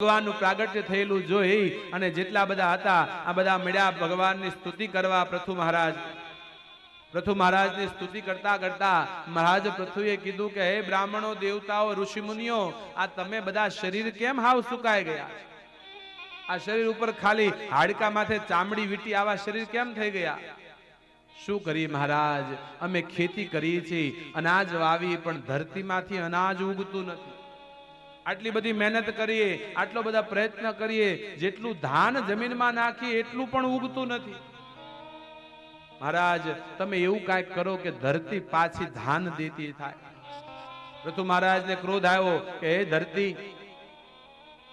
ભગવાનનું પ્રાગટ્ય થયેલું જોઈ અને જેટલા બધા હતા આ બધા મળ્યા ભગવાનની સ્તુતિ કરવા પૃથુ મહારાજની સ્તુતિ કરતા કરતા મહારાજ પૃથુએ કીધું કે હે બ્રાહ્મણો, દેવતાઓ, ઋષિ મુનિઓ, આ તમે બધા શરીર કેમ હાવ સુકાઈ ગયા? આ શરીર ઉપર ખાલી હાડકા માથે ચામડી વીટી આવા શરીર કેમ થઈ ગયા? શું કરીએ મહારાજ, અમે ખેતી કરીએ છીએ, અનાજ વાવી, પણ ધરતીમાંથી અનાજ ઉગતું નથી. આટલી બધી મહેનત કરીએ, આટલો બધા પ્રયત્ન કરીએ, જેટલું ધાન જમીનમાં નાખીએ એટલું પણ ઉગતું નથી. મહારાજ તમે એવું કાંઈક કરો કે ધરતી પાછી ધાન દેતી થાય. પૃથુ મહારાજને ક્રોધ આવ્યો કે હે ધરતી,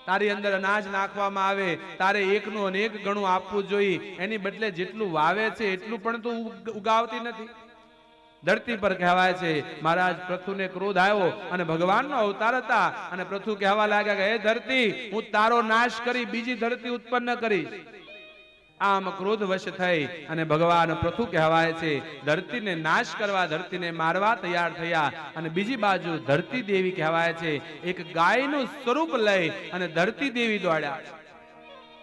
તારી અંદર અનાજ નાખવામાં આવે, તારે એકનું અનેક ગણું આપવું જોઈએ, એની બદલે જેટલું વાવે છે એટલું પણ તું ઉગાવતી નથી. ધરતી પર કહેવાય છે મહારાજ પૃથુને ક્રોધ આવ્યો અને ભગવાનનો અવતાર હતા અને પૃથુ કહેવા લાગ્યા કે હે ધરતી, હું તારો નાશ કરી બીજી ધરતી ઉત્પન્ન કરીશ. આમ ક્રોધ વશ થઈ અને ભગવાન પૃથુ કહેવાય છે ધરતીને નાશ કરવા, ધરતીને મારવા તૈયાર થયા. અને બીજી બાજુ ધરતી દેવી કહેવાય છે એક ગાયનું સ્વરૂપ લઈ અને ધરતી દેવી દોડ્યા.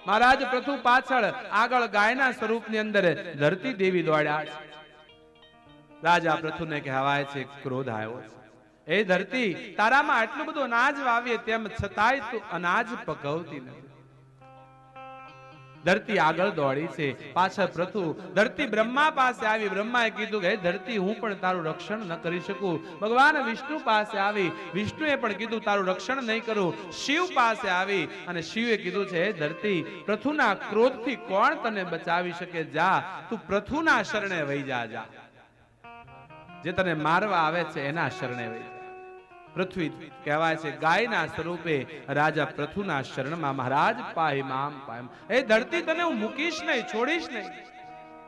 મહારાજ પૃથુ પાછળ, આગળ ગાયના સ્વરૂપની અંદર ધરતી દેવી દોડ્યા. રાજા પૃથુને કહેવાય છે ક્રોધ આવ્યો છે. એ ધરતી, તારામાં આટલું બધું અનાજ વાવીએ તેમ છતાંય તું અનાજ પકવતી નથી. ધરતી આગળ દોડી છે, પાછળ પૃથુ. ધરતી બ્રહ્મા પાસે આવી. બ્રહ્માએ કીધું કે હે ધરતી, હું પણ તારું રક્ષણ ન કરી શકું. ભગવાન વિષ્ણુ પાસે આવી. વિષ્ણુએ પણ કીધું તારું રક્ષણ નહીં કરું. શિવ પાસે આવી અને શિવે કીધું છે હે ધરતી, પૃથુના ક્રોધથી કોણ તને બચાવી શકે? જા, તું પૃથુના શરણે વહી જા. જે તને મારવા આવે છે એના શરણે વહી. પૃથ્વી કહેવાય છે ગાયના સ્વરૂપે રાજા પૃથુના શરણમાં મહારાજ પાહી મામ પાયમ. એ ધરતી, તને હું મૂકીશ નહીં, છોડીશ નહીં.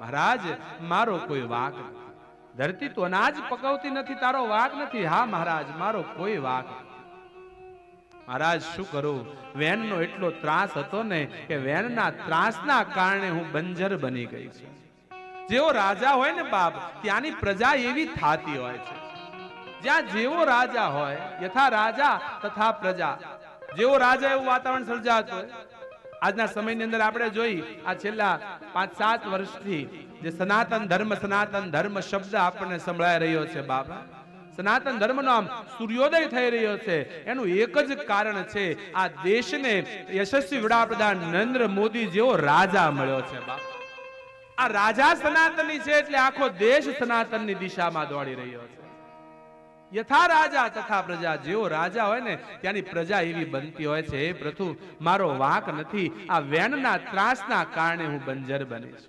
મહારાજ મારો કોઈ વાક નથી. ધરતી, તું અનાજ પકવતી નથી, તારો વાક નથી. હા મહારાજ, મારો કોઈ વાક નથી. મહારાજ શું કરું? વેનનો એટલો ત્રાસ હતો ને કે વેનના ત્રાસના કારણે હું બંજર બની ગઈ છું. જેવો રાજા હોય ને બાપ, ત્યાંની પ્રજા એવી થાતી હોય છે. જ્યાં જેવો રાજા હોય, યથા રાજા તથા પ્રજા. જેવો રાજા એવું વાતાવરણ સર્જાતું હોય. આજના સમયની અંદર આપણે જોઈ, આ છેલ્લા 5-7 વર્ષથી જે સનાતન ધર્મ શબ્દ આપણને સંભળાઈ રહ્યો છે બાબા, સનાતન ધર્મનો આમ સૂર્યોદય થઈ રહ્યો છે. એનું એક જ કારણ છે, આ દેશને યશસ્વી વડાપ્રધાન નરેન્દ્ર મોદી જેવો રાજા મળ્યો છે બાપ. આ રાજા સનાતની છે એટલે આખો દેશ સનાતનની દિશામાં દોડી રહ્યો છે. યથા રાજા તથા પ્રજા. જેવો રાજા હોય ને ત્યાંની પ્રજા એવી બનતી હોય છે. હે પૃથુ, મારો વાંક નથી. આ વેનના ત્રાસના કારણે હું બંજર બનીશ.